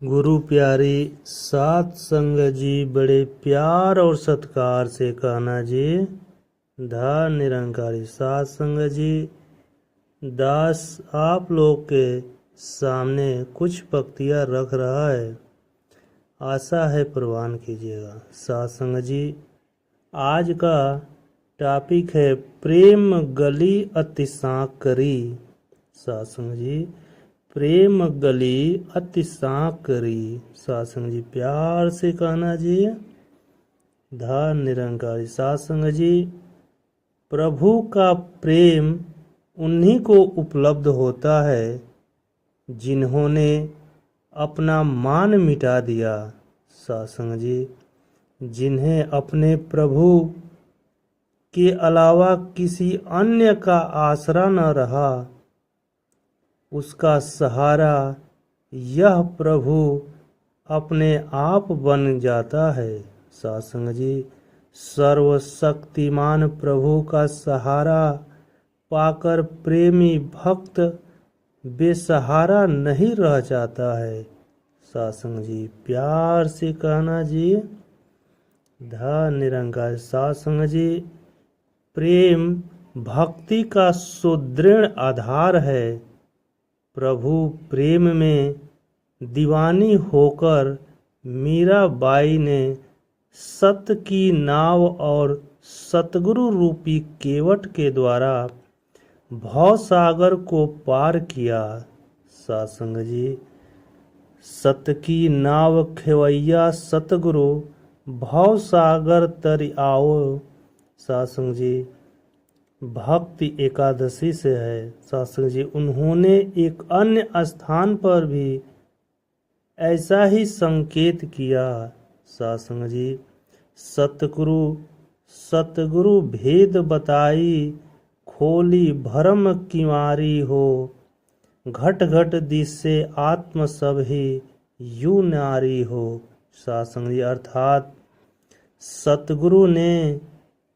गुरु प्यारी सात संग जी बड़े प्यार और सत्कार से कहना जी। धन निरंकारी सात संग जी, दास आप लोग के सामने कुछ पंक्तियाँ रख रहा है, आशा है प्रवान कीजिएगा। सात संग जी, आज का टॉपिक है प्रेम गली अति सांकरी। सात संग जी, प्रेम गली अति सांकरी। सात संग जी, प्यार से कहना जी। धन निरंकारी सात संग जी, प्रभु का प्रेम उन्हीं को उपलब्ध होता है जिन्होंने अपना मान मिटा दिया। सात संग जी, जिन्हें अपने प्रभु के अलावा किसी अन्य का आसरा न रहा, उसका सहारा यह प्रभु अपने आप बन जाता है। सात संग जी, सर्वशक्तिमान प्रभु का सहारा पाकर प्रेमी भक्त बेसहारा नहीं रह जाता है। सात संग जी, प्यार से कहना जी। धन निरंकार सात संग जी, प्रेम भक्ति का सुदृढ़ आधार है। प्रभु प्रेम में दीवानी होकर मीराबाई ने सत्य की नाव और सतगुरु रूपी केवट के द्वारा भवसागर को पार किया। सात संग जी, सत्य की नाव खेवैया सतगुरु भवसागर तरि आओ। सात संग जी, भक्ति एकादशी से है। सात संग जी, उन्होंने एक अन्य स्थान पर भी ऐसा ही संकेत किया। सात संग जी, सतगुरु भेद बताई खोली भरम किमारी हो, घट घट दिसे आत्म सब ही यू नारी हो। सात संग जी, अर्थात सतगुरु ने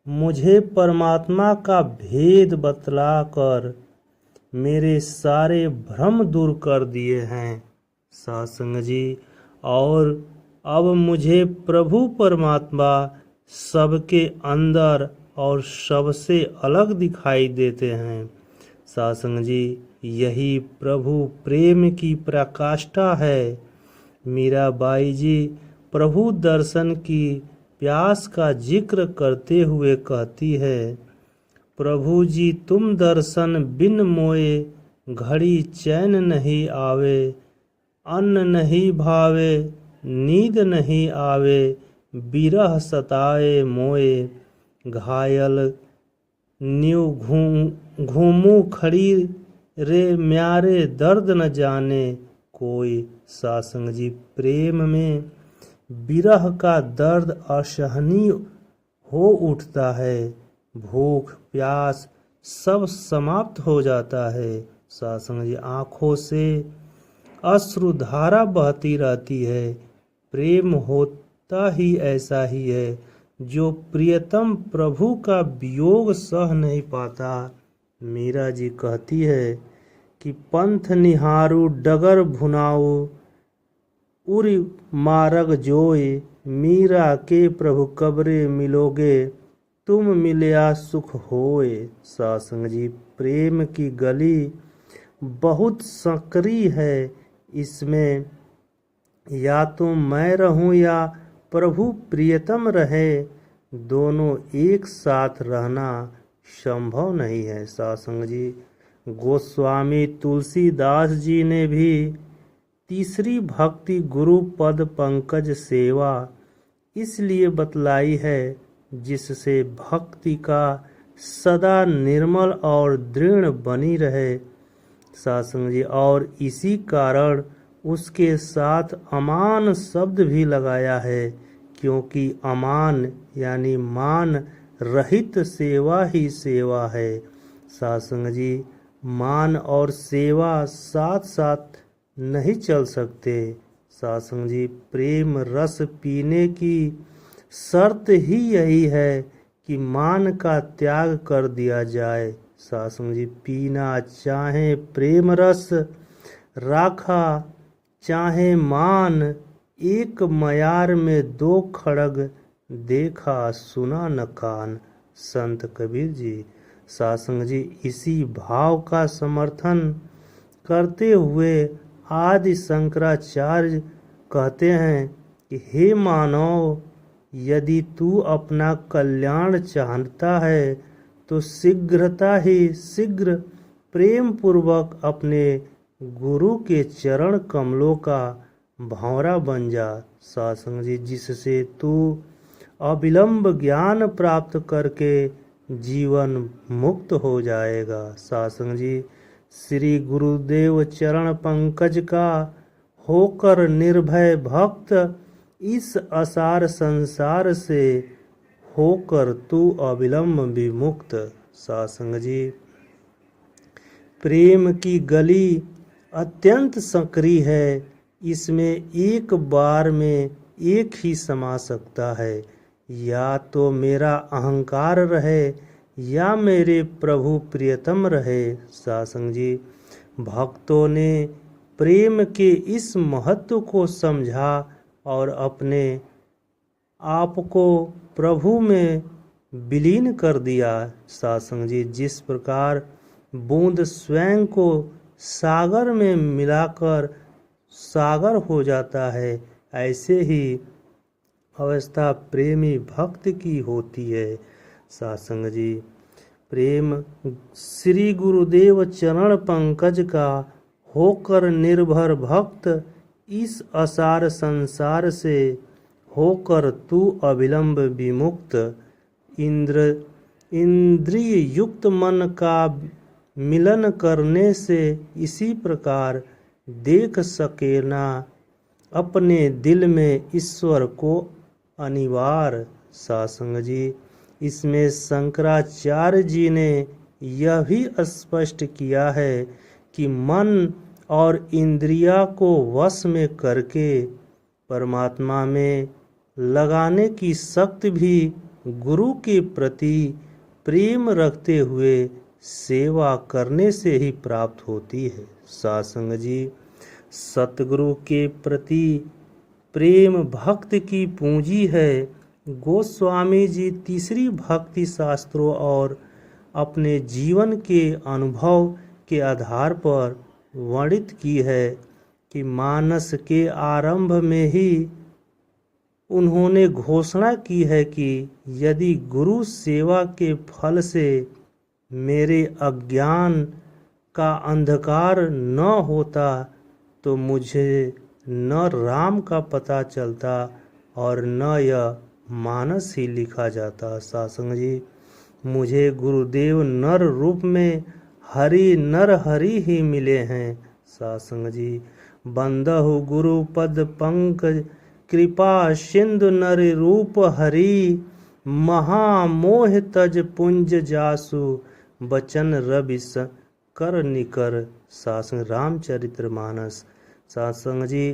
मुझे परमात्मा का भेद बतलाकर मेरे सारे भ्रम दूर कर दिए हैं। सात संग जी, और अब मुझे प्रभु परमात्मा सबके अंदर और सबसे अलग दिखाई देते हैं। सात संग जी, यही प्रभु प्रेम की प्रकाष्ठा है। मीराबाई जी प्रभु दर्शन की प्यास का जिक्र करते हुए कहती है, प्रभु जी तुम दर्शन बिन मोए, घड़ी चैन नहीं आवे, अन्न नहीं भावे, नींद नहीं आवे, बिरह सताए मोए, घायल न्यू घूमू खड़ी रे म्यारे दर्द न जाने कोई। सात संग जी, प्रेम में विरह का दर्द असहनीय हो उठता है, भूख प्यास सब समाप्त हो जाता है। सात संग जी, आँखों से अश्रुधारा बहती रहती है। प्रेम होता ही ऐसा ही है, जो प्रियतम प्रभु का वियोग सह नहीं पाता। मीरा जी कहती है कि पंथ निहारू डगर भुनाऊ, उरी मारग जोए, मीरा के प्रभु कब्रे मिलोगे, तुम मिलया सुख होए। सात संग जी, प्रेम की गली बहुत संकरी है, इसमें या तो मैं रहूं या प्रभु प्रियतम रहे, दोनों एक साथ रहना संभव नहीं है। सात संग जी, गोस्वामी तुलसीदास जी ने भी तीसरी भक्ति गुरु पद पंकज सेवा इसलिए बतलाई है, जिससे भक्ति का सदा निर्मल और दृढ़ बनी रहे। सात संग जी, और इसी कारण उसके साथ अमान शब्द भी लगाया है, क्योंकि अमान यानी मान रहित सेवा ही सेवा है। सात संग जी, मान और सेवा साथ साथ नहीं चल सकते। सात संग जी, प्रेम रस पीने की शर्त ही यही है कि मान का त्याग कर दिया जाए। सात संग जी, पीना चाहे प्रेम रस राखा चाहे मान, एक मयार में दो खड़ग, देखा सुना न कान। संत कबीर जी। सासंग जी, इसी भाव का समर्थन करते हुए आदि शंकराचार्य कहते हैं कि हे मानव, यदि तू अपना कल्याण चाहता है तो शीघ्र प्रेम पूर्वक अपने गुरु के चरण कमलों का भंवरा बन जा। सासंग जी, जिससे तू अविलंब ज्ञान प्राप्त करके जीवन मुक्त हो जाएगा। सासंग जी, श्री गुरुदेव चरण पंकज का होकर निर्भय भक्त, इस असार संसार से होकर तू अविलंब विमुक्त। सासंग जी, प्रेम की गली अत्यंत संकरी है, इसमें एक बार में एक ही समा सकता है। या तो मेरा अहंकार रहे या मेरे प्रभु प्रियतम रहे। सासंग जी, भक्तों ने प्रेम के इस महत्व को समझा और अपने आप को प्रभु में विलीन कर दिया। सासंग जी, जिस प्रकार बूंद स्वयं को सागर में मिलाकर सागर हो जाता है, ऐसे ही अवस्था प्रेमी भक्त की होती है। सासंग जी, प्रेम श्री गुरुदेव चरण पंकज का होकर निर्भर भक्त, इस असार संसार से होकर तू अविलंब विमुक्त। इंद्रिय युक्त मन का मिलन करने से इसी प्रकार देख सके ना अपने दिल में ईश्वर को अनिवार्य। सासंग जी, इसमें शंकराचार्य जी ने यह भी स्पष्ट किया है कि मन और इंद्रिया को वश में करके परमात्मा में लगाने की शक्ति भी गुरु के प्रति प्रेम रखते हुए सेवा करने से ही प्राप्त होती है। सासंग जी, सतगुरु के प्रति प्रेम भक्त की पूंजी है। गोस्वामी जी तीसरी भक्ति शास्त्रों और अपने जीवन के अनुभव के आधार पर वर्णित की है कि मानस के आरंभ में ही उन्होंने घोषणा की है कि यदि गुरु सेवा के फल से मेरे अज्ञान का अंधकार न होता तो मुझे न राम का पता चलता और न यह मानस ही लिखा जाता। सासंग जी, मुझे गुरुदेव नर रूप में हरि नर हरि ही मिले हैं। सासंग जी, बंदहु गुरु पद पंकज, कृपा सिंधु नर रूप हरि, महामोह तज पुंज जासु, बचन रवि कर निकर। सासंग रामचरितमानस। सासंग जी,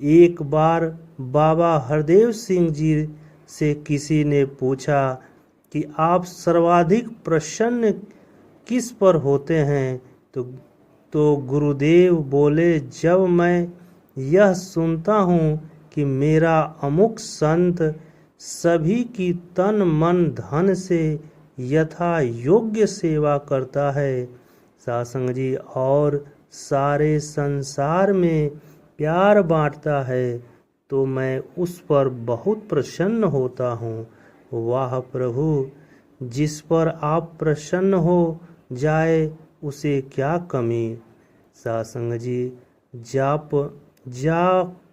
एक बार बाबा हरदेव सिंह जी से किसी ने पूछा कि आप सर्वाधिक प्रसन्न किस पर होते हैं, तो गुरुदेव बोले, जब मैं यह सुनता हूँ कि मेरा अमुक संत सभी की तन मन धन से यथा योग्य सेवा करता है, सासंग जी, और सारे संसार में प्यार बांटता है, तो मैं उस पर बहुत प्रसन्न होता हूँ। वाह प्रभु, जिस पर आप प्रसन्न हो जाए उसे क्या कमी। सासंग जी, जा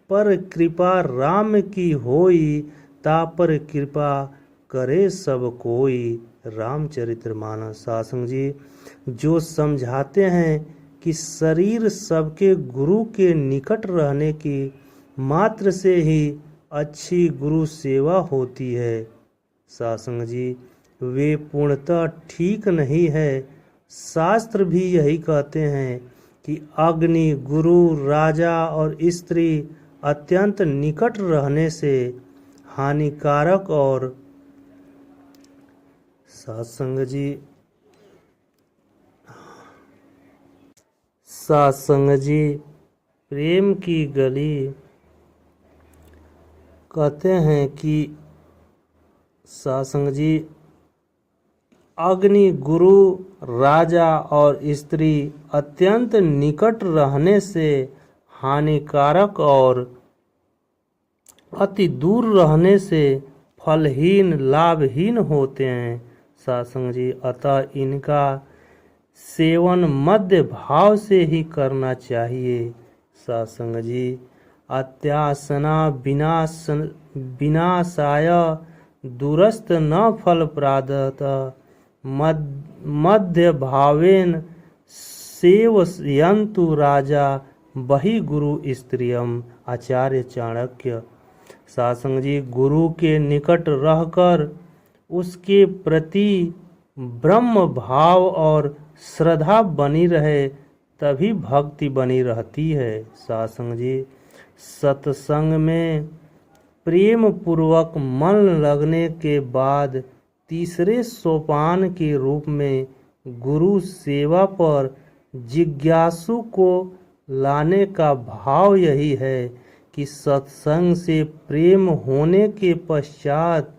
पर कृपा राम की होई, ता पर कृपा करे सब कोई। रामचरितमानस। सासंग जी, जो समझाते हैं कि शरीर सबके गुरु के निकट रहने की मात्र से ही अच्छी गुरु सेवा होती है। सासंग जी, वे पूर्णतः ठीक नहीं है। शास्त्र भी यही कहते हैं कि अग्नि, गुरु, राजा और स्त्री अत्यंत निकट रहने से हानिकारक और सासंग जी प्रेम की गली कहते हैं कि सासंग जी अग्नि, गुरु, राजा और स्त्री अत्यंत निकट रहने से हानिकारक और अति दूर रहने से फलहीन, लाभहीन होते हैं सासंग जी। अतः इनका सेवन मध्य भाव से ही करना चाहिए सासंग जी। अत्यासना विनाशाय दूरस्थ न फल प्रादत मध्य भावेन सेवयन्तु राजा बहि गुरु स्त्रियम। आचार्य चाणक्य। सासंग जी गुरु के निकट रहकर उसके प्रति ब्रह्म भाव और श्रद्धा बनी रहे तभी भक्ति बनी रहती है सासंग जी। सत्संग में प्रेम पूर्वक मन लगने के बाद तीसरे सोपान के रूप में गुरु सेवा पर जिज्ञासु को लाने का भाव यही है कि सत्संग से प्रेम होने के पश्चात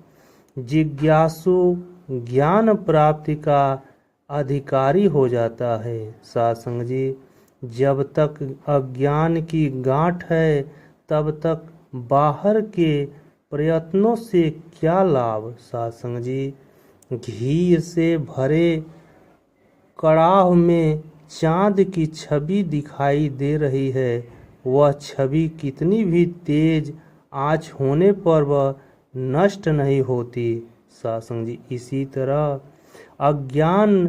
जिज्ञासु ज्ञान प्राप्ति का अधिकारी हो जाता है सासंग जी। जब तक अज्ञान की गांठ है तब तक बाहर के प्रयत्नों से क्या लाभ सासंग जी। घी से भरे कड़ाह में चांद की छवि दिखाई दे रही है, वह छवि कितनी भी तेज आंच होने पर वह नष्ट नहीं होती सासंग जी। इसी तरह अज्ञान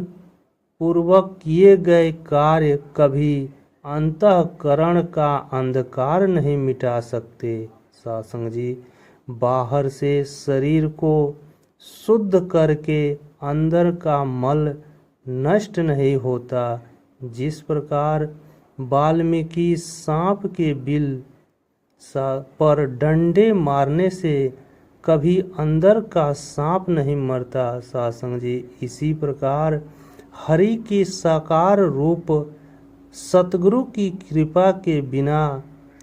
पूर्वक किए गए कार्य कभी अंतःकरण का अंधकार नहीं मिटा सकते सासंग जी। बाहर से शरीर को शुद्ध करके अंदर का मल नष्ट नहीं होता। जिस प्रकार वाल्मीकि सांप के बिल पर डंडे मारने से कभी अंदर का सांप नहीं मरता सासंग जी, इसी प्रकार हरि की साकार रूप सतगुरु की कृपा के बिना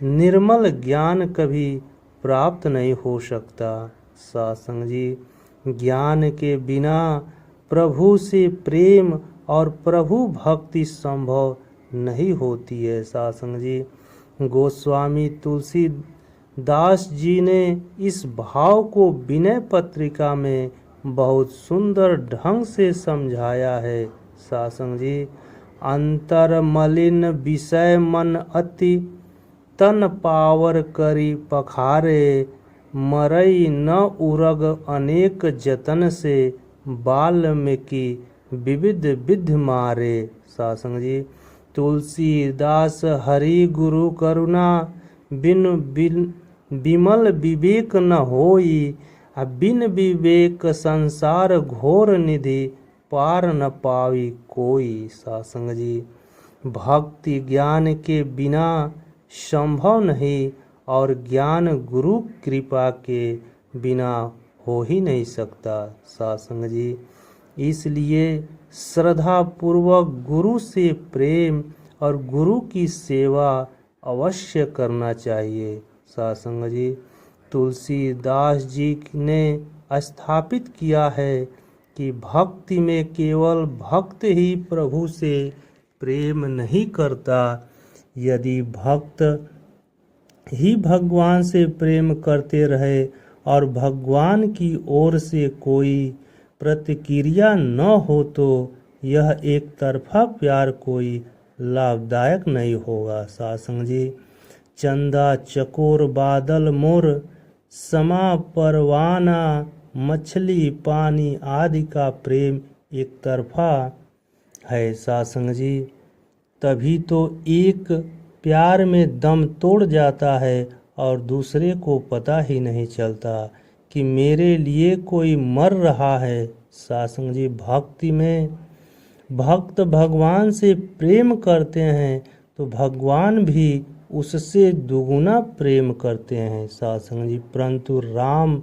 निर्मल ज्ञान कभी प्राप्त नहीं हो सकता सासंग जी। ज्ञान के बिना प्रभु से प्रेम और प्रभु भक्ति संभव नहीं होती है सासंग जी। गोस्वामी तुलसीदास जी ने इस भाव को विनय पत्रिका में बहुत सुंदर ढंग से समझाया है सासंग जी। अंतर मलिन विषय मन अति तन पावर करी पखारे मरई न उरग अनेक जतन से वाल्मीकि विविध विध मारे सासंग जी। तुलसीदास हरि गुरु करुणा बिन विमल विवेक न होई, बिन विवेक संसार घोर निधि पार न पावी कोई सासंग जी। भक्ति ज्ञान के बिना संभव नहीं और ज्ञान गुरु कृपा के बिना हो ही नहीं सकता सासंग जी। इसलिए श्रद्धा पूर्वक गुरु से प्रेम और गुरु की सेवा अवश्य करना चाहिए सासंग जी। तुलसीदास जी ने स्थापित किया है कि भक्ति में केवल भक्त ही प्रभु से प्रेम नहीं करता। यदि भक्त ही भगवान से प्रेम करते रहे और भगवान की ओर से कोई प्रतिक्रिया न हो तो यह एक तरफा प्यार कोई लाभदायक नहीं होगा सासंग जी। चंदा चकोर बादल मोर समा परवाना मछली पानी आदि का प्रेम एक तरफा है सासंग जी। तभी तो एक प्यार में दम तोड़ जाता है और दूसरे को पता ही नहीं चलता कि मेरे लिए कोई मर रहा है सासंग जी। भक्ति में भक्त भगवान से प्रेम करते हैं तो भगवान भी उससे दुगुना प्रेम करते हैं सासंग जी। परंतु राम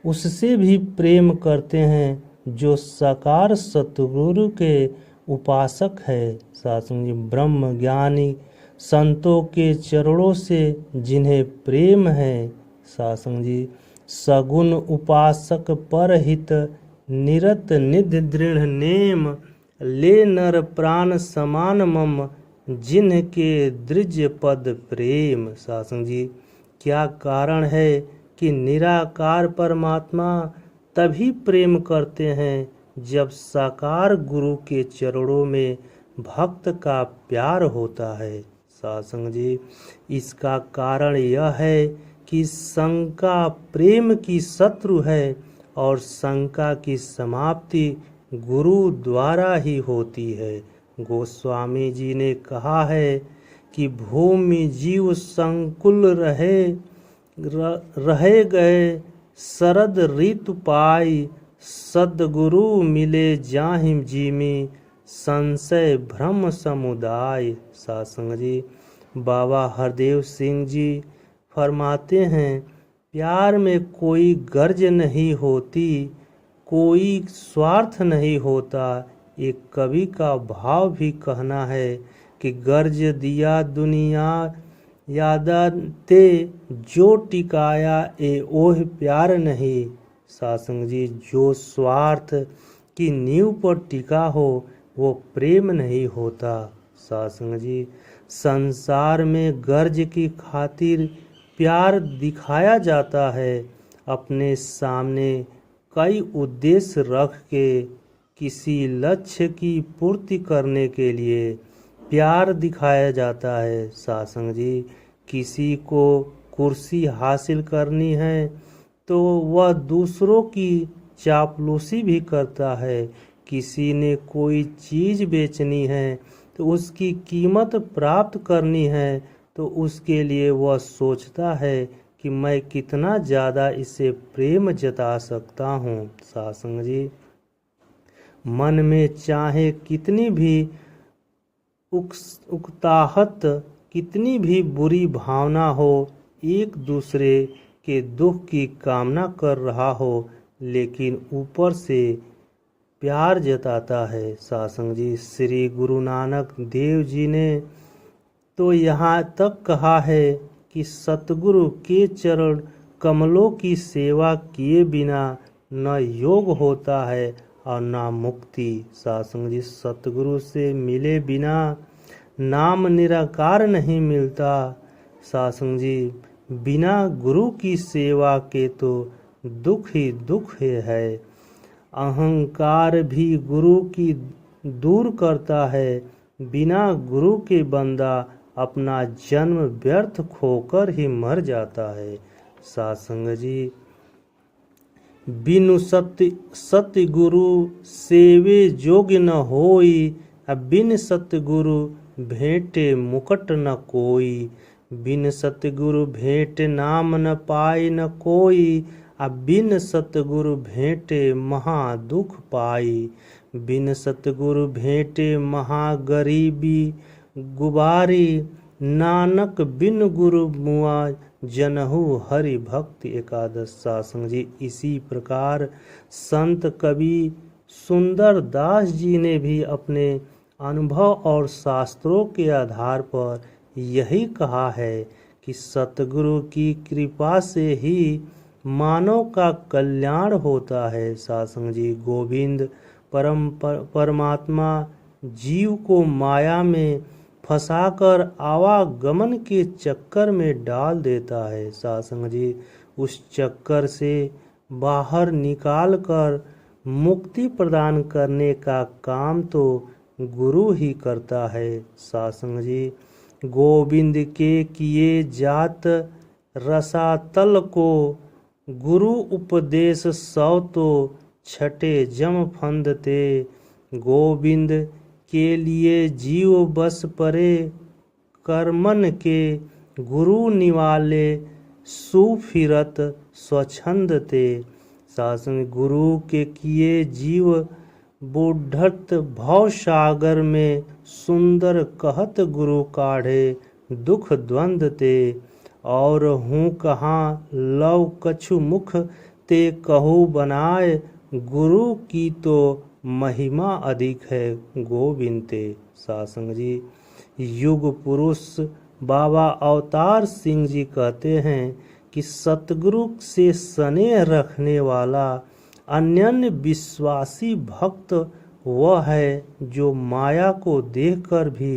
उससे भी प्रेम करते हैं जो साकार सतगुरु के उपासक है सासंग जी। ब्रह्म ज्ञानी संतों के चरणों से जिन्हें प्रेम है। सासंग जी, सगुण उपासक पर हित निरत निधि दृढ़ नेम, ले नर प्राण समान मम जिनके द्विज पद प्रेम। सासंग जी, क्या कारण है कि निराकार परमात्मा तभी प्रेम करते हैं जब साकार गुरु के चरणों में भक्त का प्यार होता है। सासंग जी, इसका कारण यह है कि शंका प्रेम की शत्रु है और शंका की समाप्ति गुरु द्वारा ही होती है। गोस्वामी जी ने कहा है कि भूमि जीव संकुल रहे गए शरद ऋतु पाई, सद्गुरु मिले जाहिम जीमी संशय भ्रम समुदाय। सासंग जी, बाबा हरदेव सिंह जी फरमाते हैं, प्यार में कोई गर्ज नहीं होती, कोई स्वार्थ नहीं होता। एक कवि का भाव भी कहना है कि गर्ज दिया दुनिया यादा ते, जो टिकाया ए ओह प्यार नहीं। सासंग जी, जो स्वार्थ की नींव पर टिका हो वो प्रेम नहीं होता। सासंग जी, संसार में गर्ज की खातिर प्यार दिखाया जाता है। अपने सामने कई उद्देश्य रख के किसी लक्ष्य की पूर्ति करने के लिए प्यार दिखाया जाता है। सासंग जी, किसी को कुर्सी हासिल करनी है तो वह दूसरों की चापलूसी भी करता है। किसी ने कोई चीज़ बेचनी है तो उसकी कीमत प्राप्त करनी है तो उसके लिए वह सोचता है कि मैं कितना ज़्यादा इसे प्रेम जता सकता हूँ। सासंग जी, मन में चाहे कितनी भी उकताहट, कितनी भी बुरी भावना हो, एक दूसरे के दुख की कामना कर रहा हो, लेकिन ऊपर से प्यार जताता है। सासंग जी, श्री गुरु नानक देव जी ने तो यहाँ तक कहा है कि सतगुरु के चरण कमलों की सेवा किए बिना न योग होता है और न मुक्ति। सासंग जी, सतगुरु से मिले बिना नाम निराकार नहीं मिलता। सासंग जी, बिना गुरु की सेवा के तो दुख ही दुख है। अहंकार भी गुरु की दूर करता है। बिना गुरु के बंदा अपना जन्म व्यर्थ खोकर ही मर जाता है। सासंग जी, बिनु सत्य गुरु सेवे जोग न होई, बिन सत्य गुरु भेंटे मुकट न कोई। बिन सत्य गुरु भेंट नाम न पाए न कोई, बिन सतगुरु भेंटे महा दुख पाई। बिन सतगुरु भेंटे महा गरीबी गुबारी, नानक बिन गुरु मुआ जनहु हरि भक्ति एकादश। सासंग जी, इसी प्रकार संत कवि सुंदर दास जी ने भी अपने अनुभव और शास्त्रों के आधार पर यही कहा है कि सतगुरु की कृपा से ही मानव का कल्याण होता है। सासंग जी, गोविंद परमात्मा जीव को माया में फंसाकर आवागमन के चक्कर में डाल देता है। सासंग जी, उस चक्कर से बाहर निकालकर मुक्ति प्रदान करने का काम तो गुरु ही करता है। सासंग जी, गोविंद के किए जात रसातल को, गुरु उपदेश सौ तो छठे जम फंदते। गोविंद के लिए जीव बस परे, कर्मन के गुरु निवाले सुफिरत स्वच्छंद ते। सासंग, गुरु के किए जीव बुढ़त भव सागर में, सुंदर कहत गुरु काढ़े दुख द्वंद ते। और हूँ कहाँ लव कछु मुख ते कहू बनाए, गुरु की तो महिमा अधिक है गोविंद ते। सासंग जी, युग पुरुष बाबा अवतार सिंह जी कहते हैं कि सतगुरु से स्नेह रखने वाला अनन्य विश्वासी भक्त वह है जो माया को देखकर भी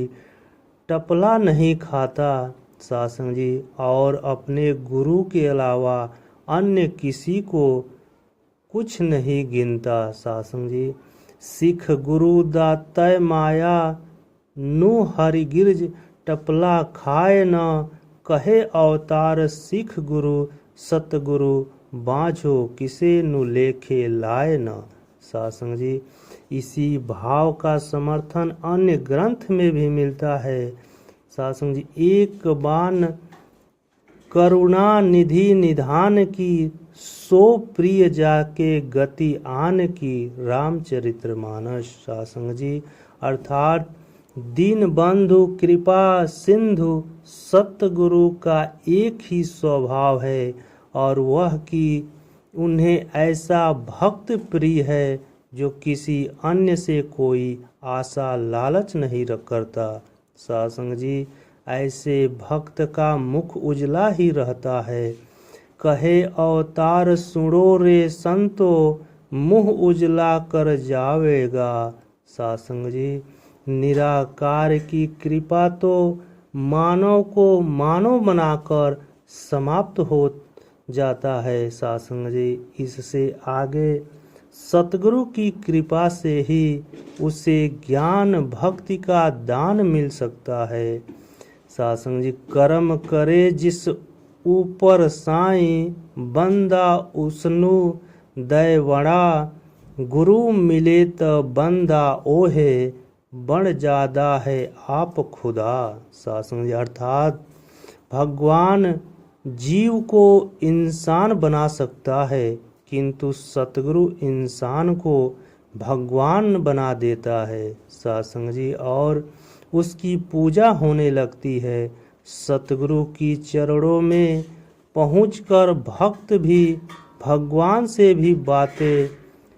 टपला नहीं खाता सत्संग जी, और अपने गुरु के अलावा अन्य किसी को कुछ नहीं गिनता सत्संग जी। सिख गुरु दातय माया नु हरिगिरज टपला खाए न, कहे अवतार सिख गुरु सतगुरु बाँझो किसे नु लेखे लाए न सत्संग जी। इसी भाव का समर्थन अन्य ग्रंथ में भी मिलता है सत्संग जी। एक बान करुणा निधि निधान की, सो प्रिय जाके गति आन की रामचरितमानस सत्संग जी। अर्थात दीन बंधु कृपा सिंधु सतगुरु का एक ही स्वभाव है और वह कि उन्हें ऐसा भक्त प्रिय है जो किसी अन्य से कोई आशा लालच नहीं करता सत्संग जी। ऐसे भक्त का मुख उजला ही रहता है। कहे अवतार सुनो रे संतो, मुँह उजला कर जावेगा सत्संग जी। निराकार की कृपा तो मानव को मानव बनाकर समाप्त हो जाता है सत्संग जी। इससे आगे सतगुरु की कृपा से ही उसे ज्ञान भक्ति का दान मिल सकता है सत्संग जी। कर्म करे जिस ऊपर साईं, बंदा उसनु दैवड़ा, गुरु मिले त बंदा ओहे, बड़ जादा है आप खुदा सत्संग जी। अर्थात भगवान जीव को इंसान बना सकता है किंतु सतगुरु इंसान को भगवान बना देता है सत्संग जी, और उसकी पूजा होने लगती है। सतगुरु की चरणों में पहुंचकर भक्त भी भगवान से भी बातें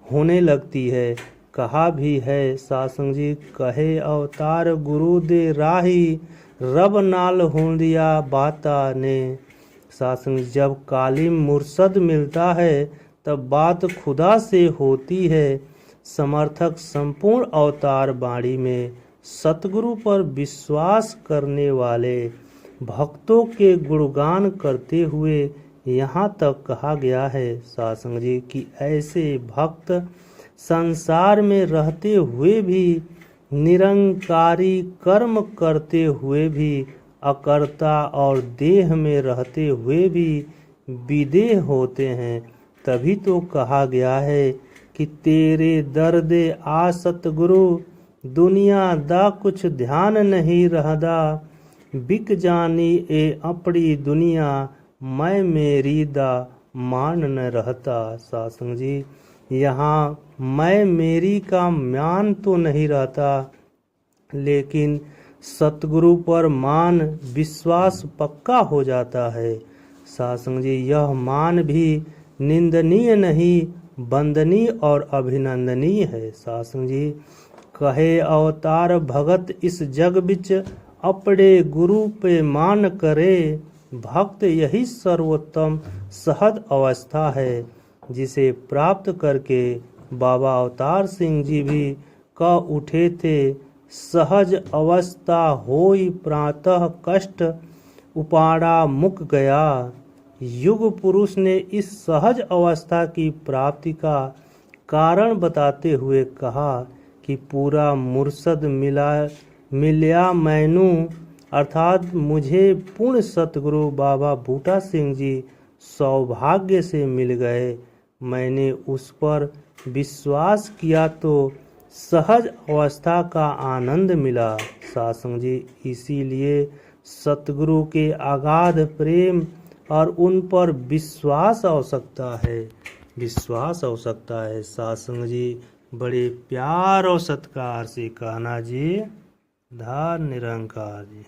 होने लगती है। कहा भी है सत्संग जी, कहे अवतार गुरु दे राही, रब नाल होंदिया बाता ने सत्संग। जब कालिम मुर्शद मिलता है तब बात खुदा से होती है। समर्थक संपूर्ण अवतार बाणी में सतगुरु पर विश्वास करने वाले भक्तों के गुणगान करते हुए यहाँ तक कहा गया है सत्संग जी कि ऐसे भक्त संसार में रहते हुए भी निरंकारी, कर्म करते हुए भी अकर्ता और देह में रहते हुए भी विदेह होते हैं। तभी तो कहा गया है कि तेरे दर्दे आ सतगुरु, दुनिया दा कुछ ध्यान नहीं रहदा, बिक जानी ए अपनी दुनिया, मैं मेरी दा मान न रहता सत्संग जी। यहाँ मैं मेरी का मान तो नहीं रहता, लेकिन सतगुरु पर मान विश्वास पक्का हो जाता है सत्संग जी। यह मान भी निंदनीय नहीं, वंदनीय और अभिनंदनीय है सत्संग जी। कहे अवतार भगत इस जग बिच, अपने गुरु पे मान करे, भक्त यही सर्वोत्तम सहज अवस्था है जिसे प्राप्त करके बाबा अवतार सिंह जी भी कह उठे थे। सहज अवस्था होई प्रातः कष्ट, उपाड़ा मुक गया। युग पुरुष ने इस सहज अवस्था की प्राप्ति का कारण बताते हुए कहा कि पूरा मुर्शद मिल्या मैनू, अर्थात मुझे पूर्ण सतगुरु बाबा बूटा सिंह जी सौभाग्य से मिल गए। मैंने उस पर विश्वास किया तो सहज अवस्था का आनंद मिला सत्संग जी। इसीलिए सतगुरु के अगाध प्रेम और उन पर विश्वास आवश्यकता है, विश्वास आवश्यकता है सत्संग जी। बड़े प्यार और सत्कार से कहना जी, धन निरंकार जी।